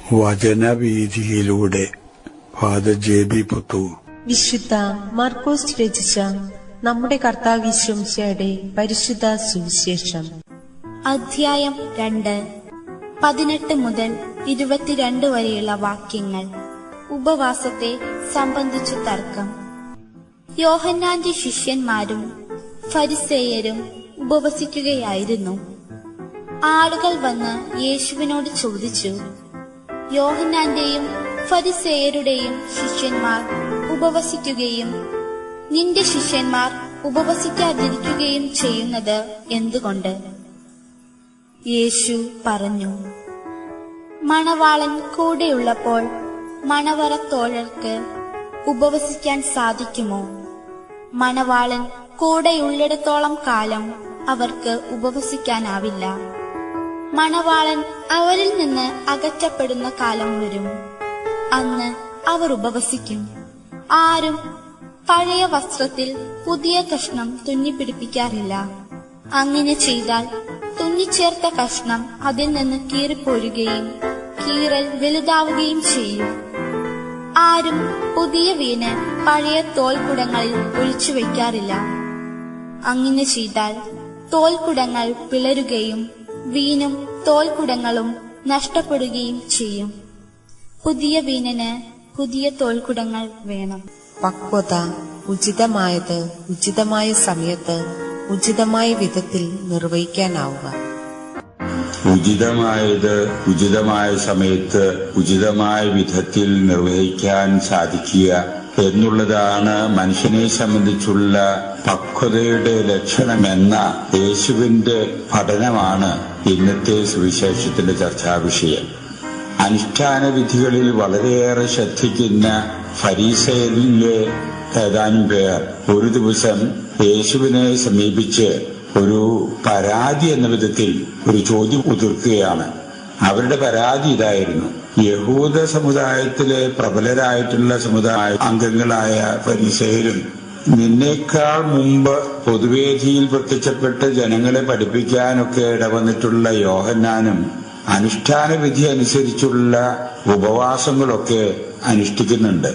വചനവീഥിയിലൂടെ father ജെ.ബി. Puthur. വിശുദ്ധ മാർക്കോസ് രചിച്ച നമ്മുടെ കർത്താവ് ഈശോയുടെ പരിശുദ്ധ സുവിശേഷം. അധ്യായം 2, 18 മുതൽ 22 വരെയുള്ള വാക്യങ്ങൾ. ഉപവാസത്തെ സംബന്ധിച്ച തർക്കം. യോഹന്നാന്റെ ശിഷ്യന്മാരും ഫരിസേയരും ഉപവസിക്കുകയായിരുന്നു. ആളുകൾ വന്ന് യേശുവിനോട് ചോദിച്ചു, യോഹന്നാന്റെയും ഫരിസേയരുടെയും ശിഷ്യന്മാർ ഉപവസിക്കുകയും നിന്റെ ശിഷ്യന്മാർ ഉപവസിക്കാതിരിക്കുകയും ചെയ്യുന്നത് എന്തുകൊണ്ട്? യേശു പറഞ്ഞു, മണവാളൻ കൂടെയുള്ളപ്പോൾ മണവറത്തോഴർക്ക് ഉപവസിക്കാൻ സാധിക്കുമോ? മണവാളൻ കൂടെയുള്ളിടത്തോളം കാലം അവർക്ക് ഉപവസിക്കാനാവില്ല. മണവാളൻ അവരിൽ നിന്ന് അകറ്റപ്പെടുന്ന കാലം വരും. അന്ന് അവർ ഉപവസിക്കും. ആരും പഴയ വസ്ത്രത്തിൽ പുതിയ കഷ്ണം തുന്നിപ്പിടിപ്പിക്കാറില്ല. അങ്ങനെ ചെയ്താൽ തുന്നിച്ചേർത്ത കഷ്ണം അതിൽ നിന്ന് കീറിപ്പോരുകയും കീറൽ വലുതാവുകയും ചെയ്യും. ആരും പുതിയ വീഞ്ഞ് പഴയ തോൽക്കുടങ്ങളിൽ ഒഴിച്ചു വയ്ക്കാറില്ല. അങ്ങനെ ചെയ്താൽ തോൽക്കുടങ്ങൾ പിളരുകയും വീഞ്ഞും തോൽക്കുടങ്ങളും നഷ്ടപ്പെടുകയും ചെയ്യും. പുതിയ വീഞ്ഞിന് പുതിയ തോൽക്കുടങ്ങൾ വേണം. പക്വത ഉചിതമായത് ഉചിതമായ സമയത്ത് ഉചിതമായ വിധത്തിൽ നിർവഹിക്കാനാവുക. ഉചിതമായത് ഉചിതമായ സമയത്ത് ഉചിതമായ വിധത്തിൽ നിർവഹിക്കാൻ സാധിക്കുക എന്നുള്ളതാണ് മനുഷ്യനെ സംബന്ധിച്ചുള്ള പക്വതയുടെ ലക്ഷണമെന്ന യേശുവിന്റെ പഠനമാണ് ഇന്നത്തെ സുവിശേഷത്തിന്റെ ചർച്ചാ വിഷയം. അനുഷ്ഠാന വിധികളിൽ വളരെയേറെ ശ്രദ്ധിക്കുന്ന ഫരീസയരിലെ ഏതാനും പേർ ഒരു ദിവസം യേശുവിനെ സമീപിച്ച് ഒരു പരാതി എന്ന വിധത്തിൽ ഒരു ചോദ്യം ഉതിർക്കുകയാണ്. അവരുടെ പരാതി ഇതായിരുന്നു: യഹൂദ സമുദായത്തിലെ പ്രബലരായിട്ടുള്ള സമുദായ അംഗങ്ങളായ ഫരീസയരും നിന്നേക്കാൾ മുമ്പ് പൊതുവേദിയിൽ പ്രത്യക്ഷപ്പെട്ട് ജനങ്ങളെ പഠിപ്പിക്കാനൊക്കെ ഇടവന്നിട്ടുള്ള യോഹന്നാനും അനുഷ്ഠാന വിധി അനുസരിച്ചുള്ള ഉപവാസങ്ങളൊക്കെ അനുഷ്ഠിക്കുന്നുണ്ട്.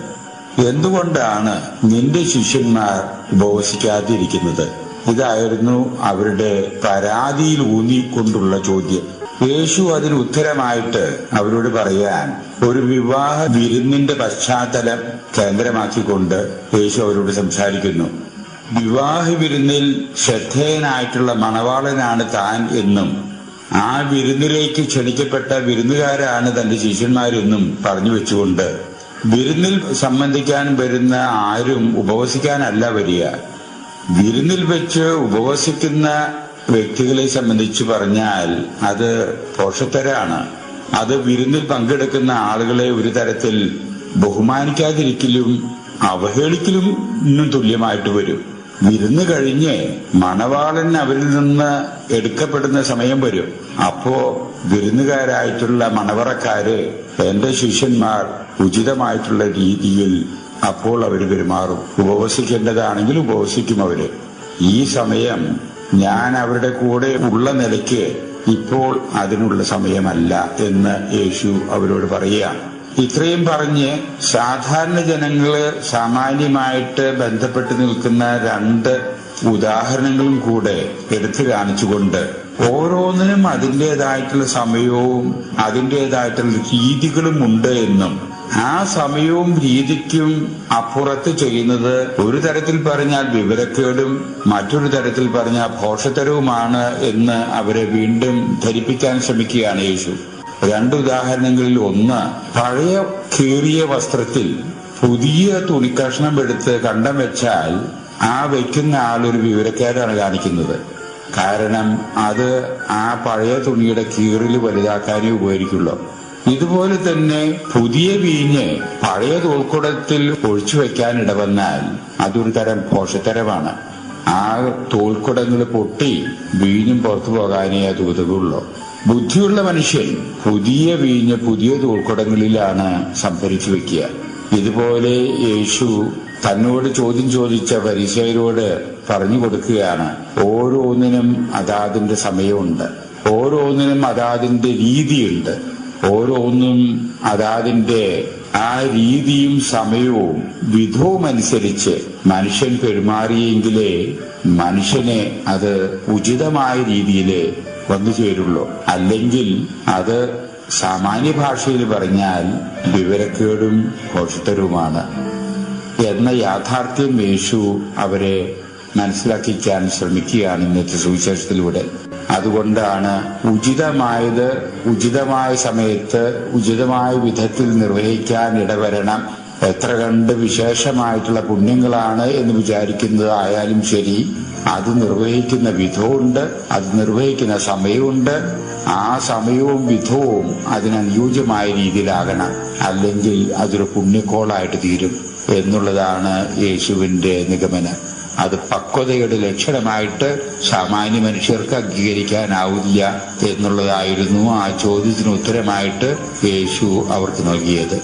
എന്തുകൊണ്ടാണ് നിന്റെ ശിഷ്യന്മാർ ഉപവസിക്കാതിരിക്കുന്നത്? ഇതായിരുന്നു അവരുടെ പരാതിയിൽ ഊന്നിക്കൊണ്ടുള്ള ചോദ്യം. യേശു അതിന് ഉത്തരമായിട്ട് അവരോട് പറയാൻ ഒരു വിവാഹ വിരുന്നിന്റെ പശ്ചാത്തലം കേന്ദ്രമാക്കിക്കൊണ്ട് യേശു അവരോട് സംസാരിക്കുന്നു. വിവാഹ വിരുന്നിൽ ശ്രദ്ധേയനായിട്ടുള്ള മണവാളനാണ് താൻ എന്നും ആ വിരുന്നിലേക്ക് ക്ഷണിക്കപ്പെട്ട വിരുന്നുകാരാണ് തന്റെ ശിഷ്യന്മാരെന്നും പറഞ്ഞു വെച്ചുകൊണ്ട് വിരുന്നിൽ സംബന്ധിക്കാൻ വരുന്ന ആരും ഉപവസിക്കാനല്ല വരിക. വിരുന്നിൽ വെച്ച് ഉപവസിക്കുന്ന വ്യക്തികളെ സംബന്ധിച്ച് പറഞ്ഞാൽ അത് പോഷത്തരാണ്. അത് വിരുന്നിൽ പങ്കെടുക്കുന്ന ആളുകളെ ഒരു തരത്തിൽ ബഹുമാനിക്കാതിരിക്കലും അവഹേളിക്കലും തുല്യമായിട്ട് വരും. വിരുന്ന് കഴിഞ്ഞ് മണവാളൻ അവരിൽ നിന്ന് എടുക്കപ്പെടുന്ന സമയം വരും. അപ്പോ വിരുന്നുകാരായിട്ടുള്ള മണവറക്കാര് എന്റെ ശിഷ്യന്മാർ ഉചിതമായിട്ടുള്ള രീതിയിൽ അപ്പോൾ അവർ പെരുമാറും. ഉപവസിക്കേണ്ടതാണെങ്കിൽ ഉപവസിക്കും അവര്. ഈ സമയം ഞാൻ അവരുടെ കൂടെ ഉള്ള നിലയ്ക്ക് ഇപ്പോൾ അതിനുള്ള സമയമല്ല എന്ന് യേശു അവരോട് പറയുകയാണ്. ഇത്രയും പറഞ്ഞ് സാധാരണ ജനങ്ങള് സാമാന്യമായിട്ട് ബന്ധപ്പെട്ട് നിൽക്കുന്ന 2 ഉദാഹരണങ്ങളും കൂടെ എടുത്തു കാണിച്ചുകൊണ്ട് ഓരോന്നിനും അതിൻ്റെതായിട്ടുള്ള സമയവും അതിൻ്റെതായിട്ടുള്ള രീതികളും ഉണ്ട് എന്നും ആ സമയവും രീതിക്കും അപ്പുറത്ത് ചെയ്യുന്നത് ഒരു തരത്തിൽ പറഞ്ഞാൽ വിവരക്കേടും മറ്റൊരു തരത്തിൽ പറഞ്ഞാൽ ഭോഷത്തരവുമാണ് എന്ന് അവരെ വീണ്ടും ധരിപ്പിക്കാൻ ശ്രമിക്കുകയാണ് യേശു. 2 ഉദാഹരണങ്ങളിൽ ഒന്ന്, പഴയ കീറിയ വസ്ത്രത്തിൽ പുതിയ തുണിക്കഷ്ണം എടുത്ത് കണ്ടം വെച്ചാൽ ആ വെക്കുന്ന ആളൊരു വിവരക്കേടാണ് കാണിക്കുന്നത്. കാരണം അത് ആ പഴയ തുണിയുടെ കീറിൽ വലുതാക്കാനേ ഉപകരിക്കുള്ളൂ. ഇതുപോലെ തന്നെ പുതിയ വീഞ്ഞ് പഴയ തോൽക്കുടത്തിൽ ഒഴിച്ചു വെക്കാൻ ഇടവന്നാൽ അതൊരു തരം പോഷത്തരമാണ്. ആ തോൽക്കുടങ്ങൾ പൊട്ടി വീഞ്ഞും പുറത്തു പോകാനേ അത് ഉതകുള്ളൂ. ബുദ്ധിയുള്ള മനുഷ്യൻ പുതിയ വീഞ്ഞ് പുതിയ തോൽക്കുടങ്ങളിലാണ് സംഭരിച്ചു വെക്കുക. ഇതുപോലെ യേശു തന്നോട് ചോദ്യം ചോദിച്ച ഫരീസയരോട് പറഞ്ഞു കൊടുക്കുകയാണ്, ഓരോന്നിനും അതാതിന്റെ സമയമുണ്ട്, ഓരോന്നിനും അതാതിന്റെ രീതിയുണ്ട്. ഓരോന്നും അതാതിന്റെ ആ രീതിയും സമയവും വിധവും അനുസരിച്ച് മനുഷ്യൻ പെരുമാറിയെങ്കിലേ മനുഷ്യനെ അത് ഉചിതമായ രീതിയിൽ വന്നു ചേരുള്ളൂ. അല്ലെങ്കിൽ അത് സാമാന്യ ഭാഷയിൽ പറഞ്ഞാൽ വിവരക്കേടും ഘോഷത്തരവുമാണ് എന്ന യാഥാർത്ഥ്യം യേശു അവരെ മനസ്സിലാക്കിക്കാൻ ശ്രമിക്കുകയാണ് ഇന്നത്തെ സുവിശേഷത്തിലൂടെ. അതുകൊണ്ടാണ് ഉചിതമായത് ഉചിതമായ സമയത്ത് ഉചിതമായ വിധത്തിൽ നിർവഹിക്കാൻ ഇടവരണം. എത്ര കണ്ട് വിശേഷമായിട്ടുള്ള പുണ്യങ്ങളാണ് എന്ന് വിചാരിക്കുന്നത് ആയാലും ശരി, അത് നിർവഹിക്കുന്ന വിധവുമുണ്ട്, അത് നിർവഹിക്കുന്ന സമയമുണ്ട്. ആ സമയവും വിധവും അതിനനുയോജ്യമായ രീതിയിലാകണം, അല്ലെങ്കിൽ അതൊരു പുണ്യക്കോളായിട്ട് തീരും എന്നുള്ളതാണ് യേശുവിന്റെ നിഗമനം. അത് പക്വതയുടെ ലക്ഷണമായിട്ട് സാമാന്യ മനുഷ്യർക്ക് അംഗീകരിക്കാനാവില്ല എന്നുള്ളതായിരുന്നു ആ ചോദ്യത്തിന് ഉത്തരമായിട്ട് യേശു അവർക്ക് നൽകിയത്.